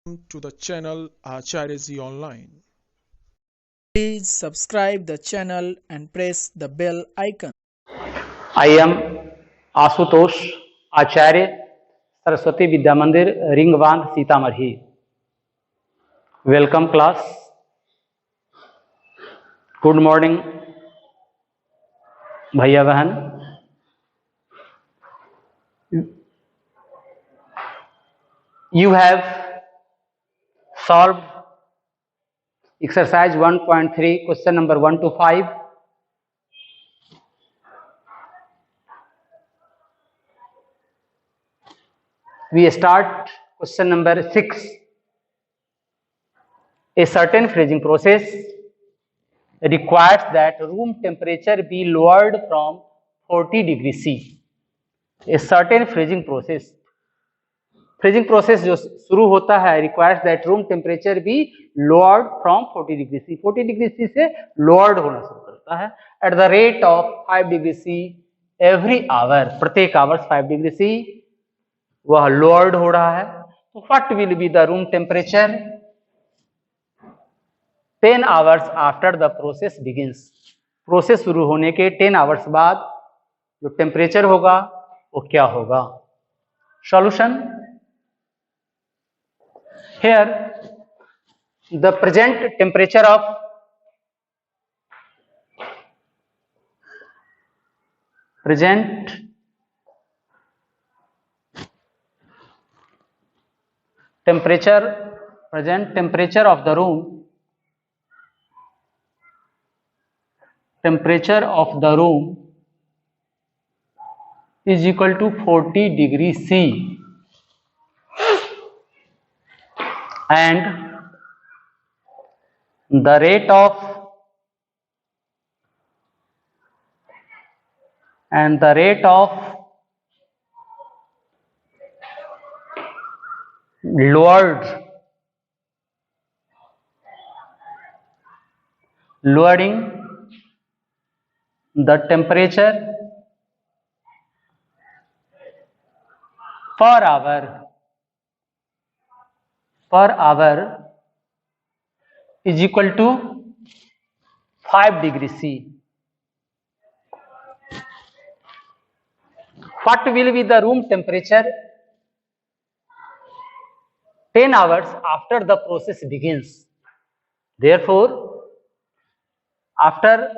To the channel Acharya Online. Please subscribe the channel and press the bell icon. I am Ashutosh आचार्य सरस्वती विद्या मंदिर ring बांध Sitamarhi. Welcome class. Good morning भैया बहन। You have solved exercise 1.3 question number 1 to 5. We start question number 6. A certain freezing process requires that room temperature be lowered from 40 degrees C. A certain freezing process जो शुरू होता है requires that room temperature be lowered from 40 degrees C. 40 degrees C से lowered होना शुरू करता है at the rate of 5 degrees C every hour. प्रत्येक आवर्स 5 डिग्री C वह lowered हो रहा है। तो what will be the room temperature 10 hours after the process begins? Process शुरू होने के 10 आवर्स बाद जो टेम्परेचर होगा वो क्या होगा? Solution here the present temperature of present temperature of the room is equal to 40 degrees C and the rate of lowering the temperature per hour is equal to 5 degrees C. What will be the room temperature 10 hours after the process begins? Therefore, after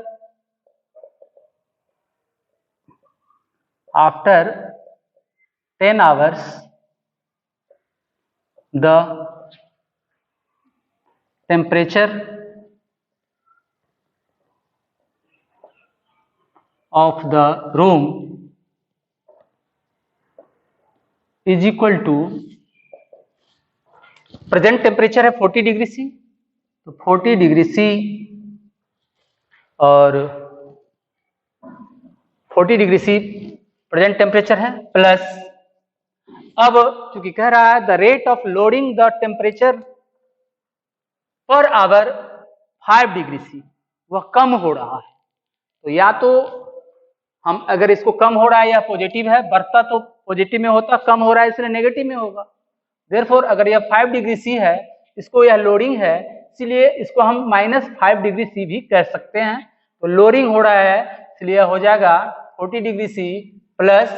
10 hours, the temperature of the room is equal to present temperature है 40 degree सी, तो 40 degree C और 40 degree C present temperature है plus अब चूंकि कह रहा है the rate of loading the temperature per hour 5 degree C वह कम हो रहा है। तो या तो हम अगर इसको कम हो रहा है या पॉजिटिव है, बढ़ता तो पॉजिटिव में होता, कम हो रहा है इसलिए नेगेटिव में होगा। देयरफॉर अगर यह 5 डिग्री सी है, इसको यह लोडिंग है, इसलिए इसको हम -5 डिग्री सी भी कह सकते हैं। तो लोडिंग हो रहा है इसलिए हो जाएगा 40 degree C plus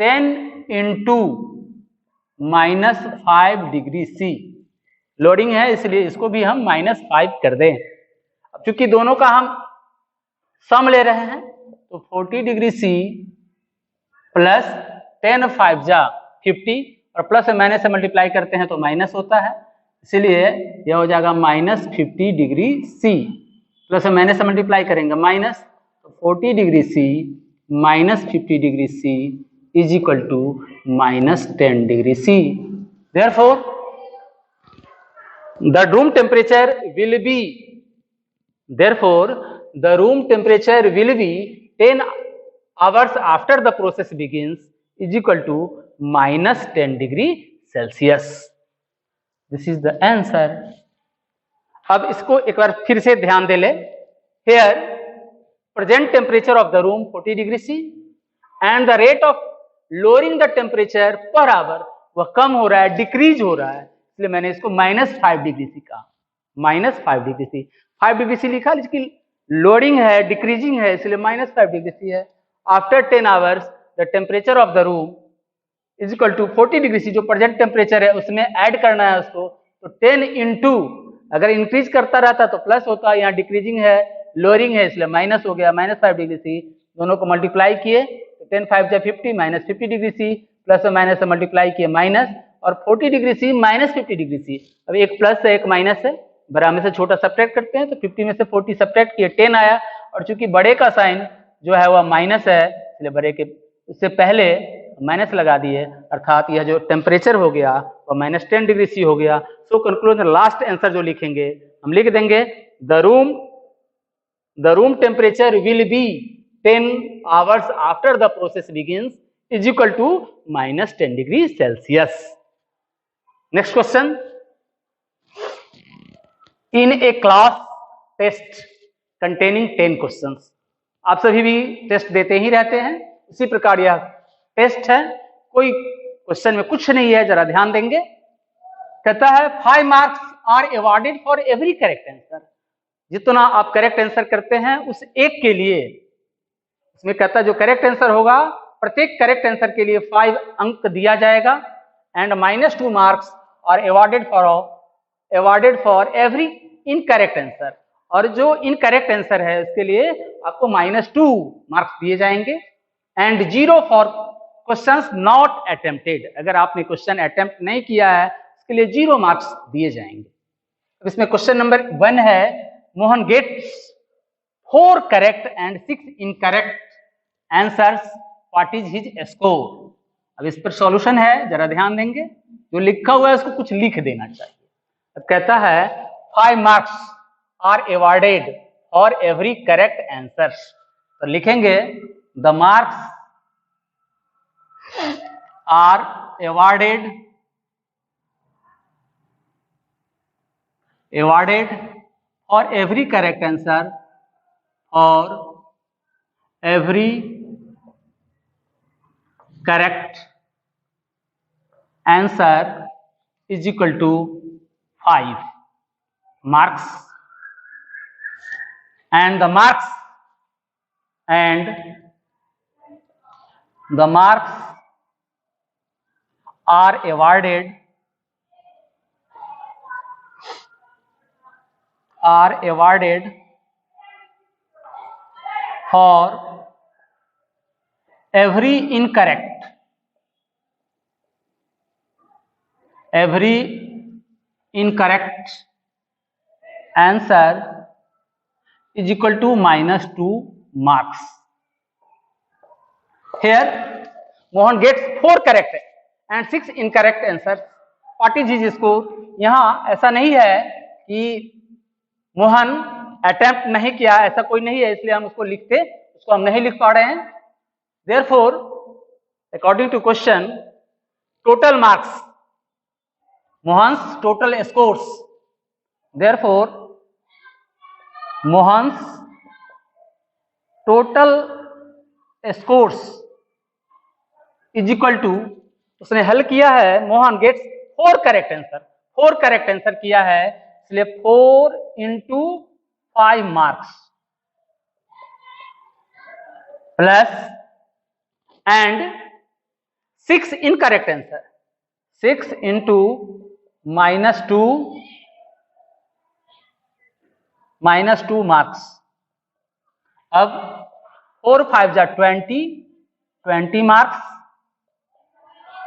10 into -5 degree C. Loading है इसलिए इसको भी हम -5 कर दें। अब चूंकि दोनों का हम सम ले रहे हैं तो 40 डिग्री सी प्लस 10 5 जा 50 और प्लस से माइनस से मल्टीप्लाई करते हैं तो माइनस होता है, इसलिए यह हो जाएगा -50 डिग्री सी। प्लस से माइनस से मल्टीप्लाई करेंगे माइनस, तो 40 degree C -50 degree C is equal to -10 degree C. Therefore the room temperature will be 10 hours after the process begins is equal to -10 degree Celsius. This is the answer. अब इसको एक बार फिर से ध्यान दे ले। Here present temperature of the room 40 degree C and the rate of lowering the temperature per hour वह कम हो रहा है, डिक्रीज हो रहा है, इसलिए मैंने इसको -5°C कहा, -5°C। 5°C लिखा, लेकिन लोडिंग है, डिक्रीजिंग है, इसलिए -5°C है। After 10 hours the temperature of the room is equal to 40°C, जो प्रेजेंट टेम्परेचर है उसमें ऐड करना है उसको, तो 10 इंटू, अगर इंक्रीज करता रहता तो प्लस होता, यहाँ डिक्रीजिंग है, लोअरिंग है, इसलिए माइनस हो गया, -5°C। दोनों को मल्टीप्लाई किए तो 10 5 जा 50, -50°C, प्लस और माइनस से मल्टीप्लाई किए माइनस, और 40°C -50°C। अब एक प्लस है एक माइनस है, बड़ा में से छोटा सब्ट्रैक्ट करते हैं, तो 50 में से 40 सब्ट्रैक्ट किए 10 आया, और चूंकि बड़े का साइन जो है वह माइनस है, इसलिए बड़े के उससे पहले माइनस लगा दिए, अर्थात यह जो टेम्परेचर हो गया वह -10°C हो गया। सो कंक्लूजन, लास्ट आंसर जो लिखेंगे हम लिख देंगे the room temperature will be 10 hours after the process begins is equal to -10°C। Next question, in a class test containing 10 questions. आप सभी भी टेस्ट देते ही रहते हैं, इसी प्रकार यह टेस्ट है, कोई क्वेश्चन में कुछ नहीं है, जरा ध्यान देंगे। कहता है 5 marks are awarded for every correct answer. जितना आप करेक्ट आंसर करते हैं उस एक के लिए, इसमें कहता है जो करेक्ट आंसर होगा प्रत्येक करेक्ट आंसर के लिए 5 अंक दिया जाएगा, and -2 marks are awarded for every incorrect answer. और जो इनकरेक्ट आंसर है उसके लिए आपको -2 मार्क्स दिए जाएंगे, and 0 for questions not attempted. अगर आपने क्वेश्चन अटेम्प्ट नहीं किया है उसके लिए 0 मार्क्स दिए जाएंगे। अब इसमें क्वेश्चन नंबर 1 है, Mohan gets 4 correct and 6 incorrect answers, what is his score. अब इस पर सॉल्यूशन है, जरा ध्यान देंगे, जो लिखा हुआ है उसको कुछ लिख देना चाहिए। अब कहता है 5 marks are awarded for every correct answer, तो लिखेंगे the marks are awarded for every correct answer, और every correct answer is equal to 5 marks, and the marks are awarded for every incorrect answer is equal to -2 marks. Here Mohan gets 4 correct and 6 incorrect answers. What is his score? यहाँ ऐसा नहीं है कि Mohan attempt नहीं किया, ऐसा कोई नहीं है, इसलिए हम उसको लिखते, उसको हम नहीं लिख पा रहे हैं। Therefore, according to question, total marks, Mohan's total scores, therefore Mohan's total scores is equal to, उसने हल किया है, Mohan gets 4 correct answer, 4 correct answer किया है, इसलिए 4 into 5 marks plus and 6 incorrect answer, 6 into -2 marks. अब 4 5 जा 20 मार्क्स,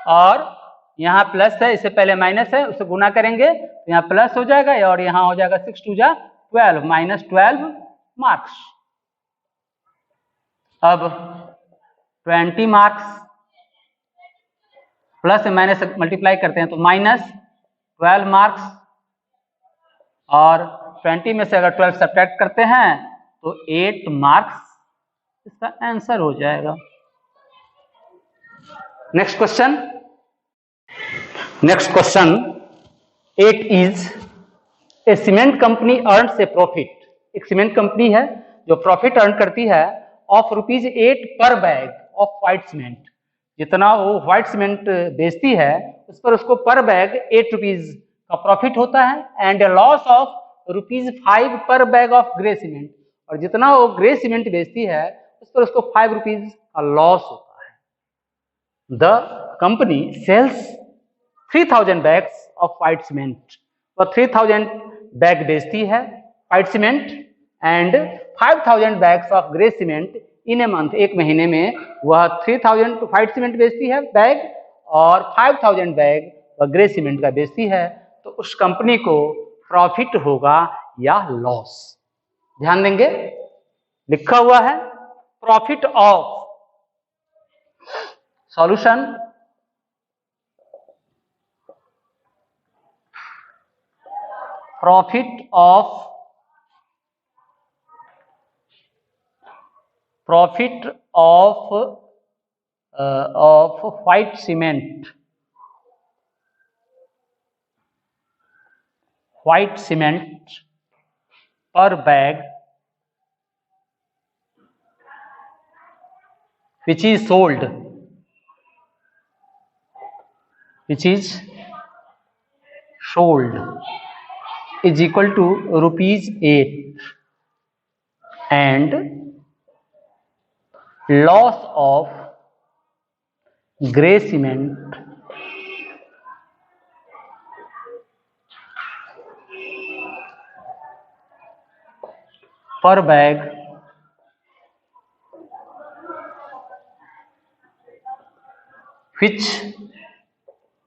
और यहां प्लस है, इससे पहले माइनस है, उसे गुना करेंगे तो यहां प्लस हो जाएगा, और यहां हो जाएगा 6 2 जा 12, -12 मार्क्स। अब 20 मार्क्स प्लस से माइनस मल्टीप्लाई करते हैं तो -12 मार्क्स, और 20 में से अगर 12 सब्ट्रैक्ट करते हैं तो 8 मार्क्स इसका आंसर हो जाएगा। Next question 8 is a cement company earns A profit. एक सीमेंट कंपनी है जो प्रॉफिट अर्न करती है ऑफ ₹8 पर बैग ऑफ व्हाइट सीमेंट। जितना वो व्हाइट सीमेंट बेचती है उस पर उसको पर बैग ₹8 का प्रॉफिट होता है एंड लॉस ऑफ ₹5 पर बैग ऑफ ग्रे सीमेंट, और जितना वो ग्रे सीमेंट बेचती है उस पर उसको ₹5 का लॉस होता है। The company sells 3000 bags of white cement, वो 3000 बैग बेचती है white cement and 5000 bags of grey cement in a month, एक महीने में वह 3000 व्हाइट सीमेंट बेचती है बैग और 5000 बैग वह ग्रे सीमेंट का बेचती है, तो उस कंपनी को प्रॉफिट होगा या लॉस। ध्यान देंगे, लिखा हुआ है profit of, solution profit of white cement per bag which is sold is equal to ₹8 and loss of gray cement per bag which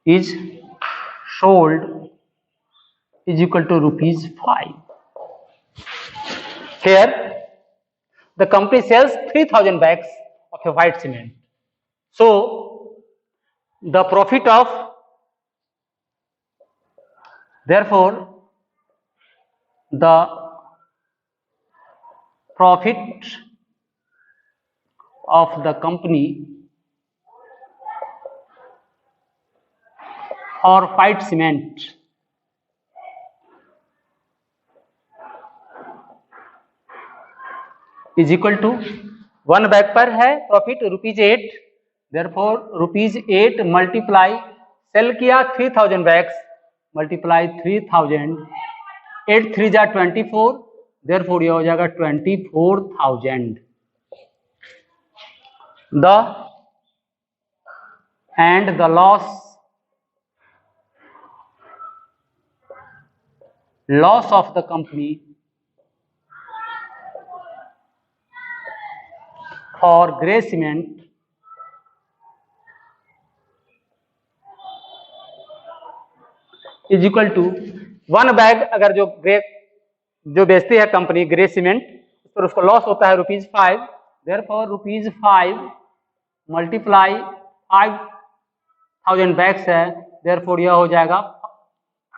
is sold is equal to ₹5. Here the company sells 3000 bags of a white cement, so the profit of, therefore the profit of the company for white cement is equal to 1 bag पर है profit ₹8, therefore ₹8 multiply cell किया 3000 bags multiply 3000, 8 3 जा 24, therefore ये हो जाएगा 24,000। the loss of the company for grey cement is equal to 1 bag, अगर जो बेचती है कंपनी ग्रे सीमेंट उस पर उसको लॉस होता है ₹5, therefore ₹5 मल्टीप्लाई 5000 बैग्स है, therefore यह हो जाएगा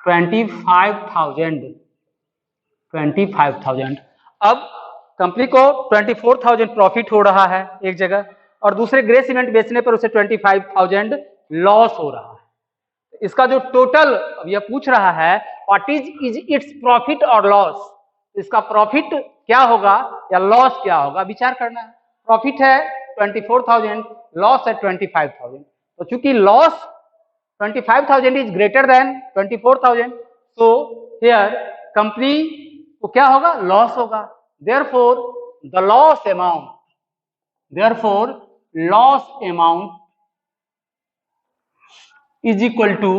25,000। अब कंपनी को 24,000 प्रॉफिट हो रहा है एक जगह और दूसरे ग्रे सीमेंट बेचने पर उसे 25,000 लॉस हो रहा है। इसका जो टोटल अब यह पूछ रहा है व्हाट इज इट्स प्रॉफिट और लॉस, इसका प्रॉफिट क्या होगा या लॉस क्या होगा विचार करना है। प्रॉफिट है 24,000, लॉस है 25,000, तो चूंकि loss 25,000 is greater than 24,000, so here company को क्या होगा, लॉस होगा। therefore loss amount is equal to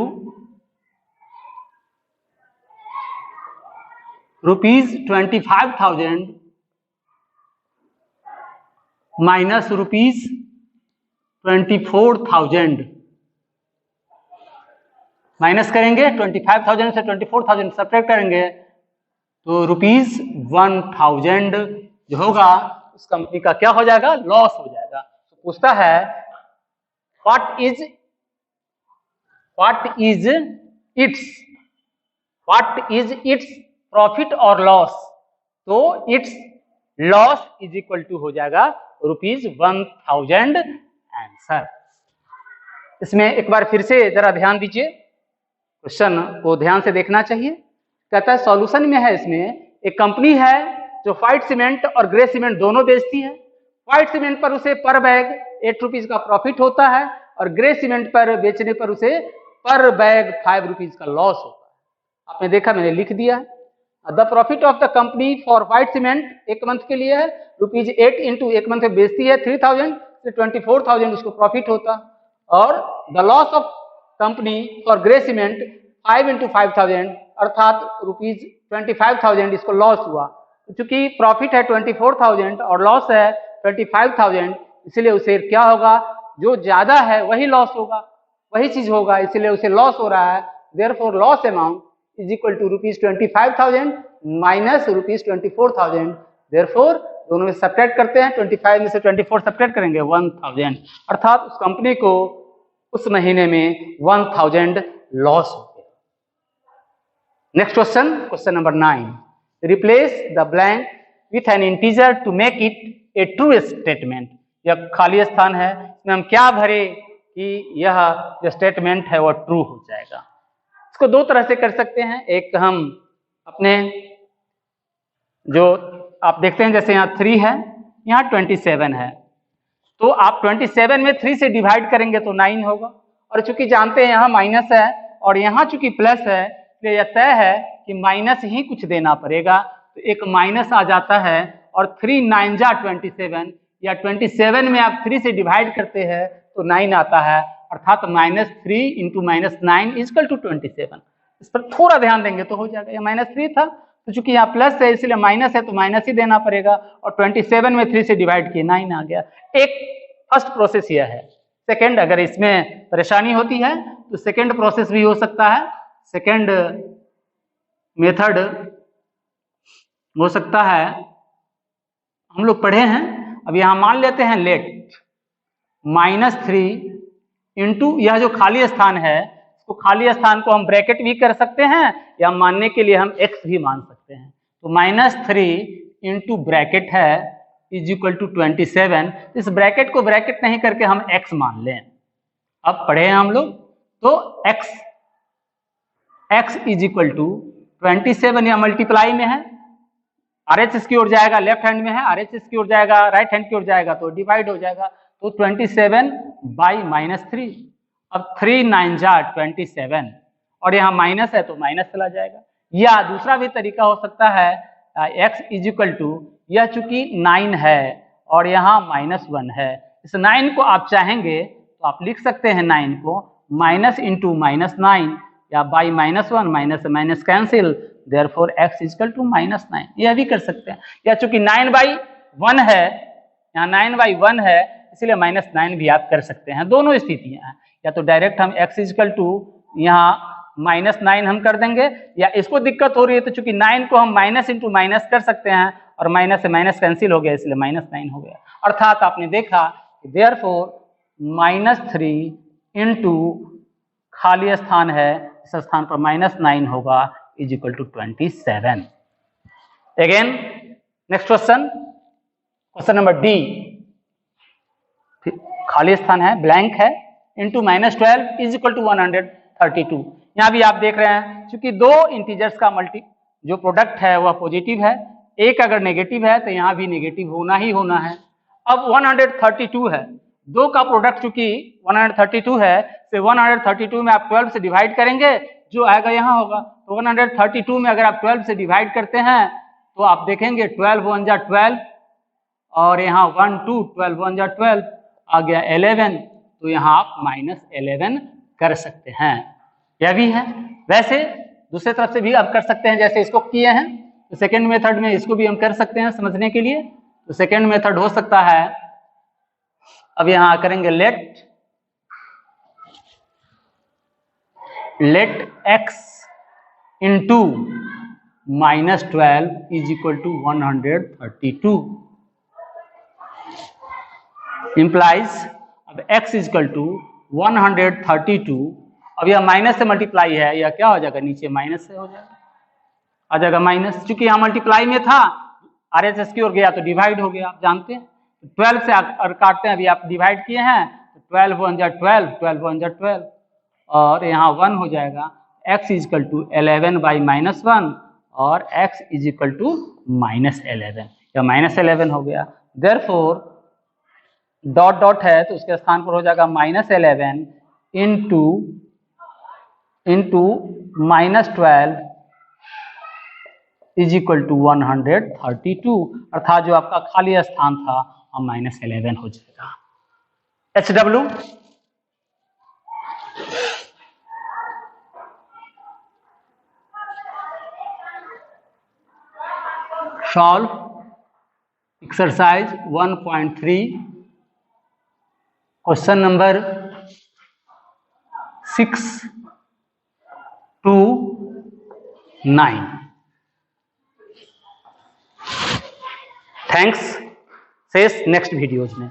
₹25,000 minus ₹24,000, minus करेंगे 25,000 से 24,000 सब्ट्रैक्ट करेंगे तो ₹1,000 जो होगा उस कंपनी का क्या हो जाएगा, लॉस हो जाएगा। तो पूछता है व्हाट इज इट्स प्रॉफिट और लॉस, तो its loss is equal to हो जाएगा ₹1,000 आंसर। इसमें एक बार फिर से जरा ध्यान दीजिए, क्वेश्चन को ध्यान से देखना चाहिए। कहता है सॉल्यूशन में है, इसमें एक कंपनी है जो व्हाइट सीमेंट और ग्रे सीमेंट दोनों बेचती है। व्हाइट सीमेंट पर उसे पर बैग ₹8 का प्रॉफिट होता है और ग्रे सीमेंट पर बेचने पर उसे पर बैग ₹5 का लॉस होता है। आपने देखा, मैंने लिख दिया है। The profit of the company for white cement एक मंथ के लिए है ₹8 इंटू एक मंथ में बेचती है 3000 से 24,000 उसको प्रॉफिट होता। और the loss of company for grey cement 5 into 5,000 अर्थात ₹25,000 इसको लॉस हुआ। तो चूंकि प्रॉफिट है 24,000 और लॉस है 25,000, इसलिए उसे क्या होगा, जो ज्यादा है वही लॉस होगा, वही चीज होगा, इसलिए उसे लॉस हो रहा है। Therefore loss amount is equal to ₹25,000 minus ₹24,000। Therefore दोनों में सब्ट्रैक्ट करते हैं, 25 में से 24 सब्ट्रैक्ट करेंगे 1000, अर्थात उस कंपनी को उस महीने में 1000 लॉस हो गया। Next question, question number 9, replace the blank with an integer to make it a true statement. यह खाली स्थान है, इसमें हम क्या भरे कि यह जो स्टेटमेंट है वह ट्रू हो जाएगा। इसको दो तरह से कर सकते हैं। एक हम अपने जो आप देखते हैं, जैसे यहाँ 3 है, यहाँ 27 है, तो आप 27 में 3 से डिवाइड करेंगे तो 9 होगा। और चूंकि जानते हैं यहाँ माइनस है और यहाँ चूंकि प्लस है, इसलिए यह तय है कि माइनस ही कुछ देना पड़ेगा, तो एक माइनस आ जाता है। और 3 9 जा 27, या 27 में आप 3 से डिवाइड करते हैं तो 9 आता है, अर्थात -3 इंटू -9 इक्वल टू 27। इस पर थोड़ा ध्यान देंगे तो हो जाएगा। यह -3 था, तो चूंकि यहाँ प्लस है इसलिए माइनस है तो माइनस ही देना पड़ेगा, और 27 में 3 से डिवाइड किए 9 आ गया। एक फर्स्ट प्रोसेस यह है। सेकंड, अगर इसमें परेशानी होती है तो सेकंड प्रोसेस भी हो सकता है। सेकंड मेथड हो सकता है, हम लोग पढ़े हैं, अब यहां मान लेते हैं लेट -3 इंटू यह जो खाली स्थान है, इसको खाली स्थान को हम ब्रैकेट भी कर सकते हैं, या मानने के लिए हम x भी मान सकते हैं। तो -3 इंटू ब्रैकेट है इज इक्वल टू 27। इस ब्रैकेट को ब्रैकेट नहीं करके हम x मान लें। अब पढ़े हैं हम लोग, तो x इज इक्वल टू 27, या मल्टीप्लाई में है, RH इसकी ओर जाएगा, लेफ्ट हैंड में है, RH इसकी ओर जाएगा, राइट हैंड की ओर जाएगा तो डिवाइड हो जाएगा। तो 27 बाई -3। अब 3 9 जा 27, और यहाँ माइनस है तो माइनस चला जाएगा। या दूसरा भी तरीका हो सकता है, x इज इक्वल टू, यह चूंकि 9 है और यहाँ -1 है, इस 9 को आप चाहेंगे तो आप लिख सकते हैं 9 को माइनस इंटू -9, या by -1, minus minus cancel, therefore x is equal to -9, यह भी कर सकते हैं। या चूंकि 9/1 है, यहाँ 9/1 है, इसलिए -9 भी आप कर सकते हैं। दोनों स्थितियां हैं, या तो डायरेक्ट हम x इज इक्वल टू यहाँ -9 हम कर देंगे, या इसको दिक्कत हो रही है तो चूंकि 9 को हम माइनस इंटू माइनस कर सकते हैं, और माइनस से माइनस कैंसिल हो गया इसलिए -9 हो गया। अर्थात आपने देखा कि देयरफॉर -3 इंटू खाली स्थान है, इस स्थान पर -9 होगा, is equal to 27। Again next question, question number D, खाली स्थान है, ब्लैंक है, इंटू -12 इज इक्वल टू 132। यहाँ भी आप देख रहे हैं, क्योंकि दो इंटीजर्स का जो प्रोडक्ट है वह पॉजिटिव है, एक अगर नेगेटिव है तो यहाँ भी नेगेटिव होना ही होना है। अब 132 है, दो का प्रोडक्ट चूंकि 132 है, तो 132 में आप 12 से डिवाइड करेंगे, जो आएगा यहाँ होगा। तो 132 में अगर आप 12 से डिवाइड करते हैं तो आप देखेंगे 12 1 जा 12, और यहाँ 1 2 12 1 जा 12 आ गया 11, तो यहाँ आप -11 कर सकते हैं। यह भी है। वैसे दूसरे तरफ से भी आप कर सकते हैं, जैसे इसको किए हैं, तो सेकेंड मेथड में इसको भी हम कर सकते हैं समझने के लिए। तो सेकेंड मेथड हो सकता है, अब यहां करेंगे let x into -12 is equal to 132 implies, अब x इज इक्वल टू 132, अब यह माइनस से मल्टीप्लाई है, यह क्या हो जाएगा, नीचे माइनस से हो जाएगा, आ जाएगा माइनस, क्योंकि यहाँ मल्टीप्लाई में था, RHS की ओर गया तो डिवाइड हो गया, आप जानते हैं। 12 से और काटते हैं, अभी आप डिवाइड किए हैं, तो 12 1 जा 12, 12 1 जा 12, और यहाँ 1 हो जाएगा। x is equal to 11 by -1, और x इज इक्वल टू -11, या -11 हो गया। देयरफॉर डॉट डॉट है तो उसके स्थान पर हो जाएगा -11 इंटू -12 इज इक्वल टू 132, अर्थात जो आपका खाली स्थान था अब -11 हो जाएगा। HW solve exercise 1.3 question number 6 to 9। Thanks, शेष नेक्स्ट वीडियोज में।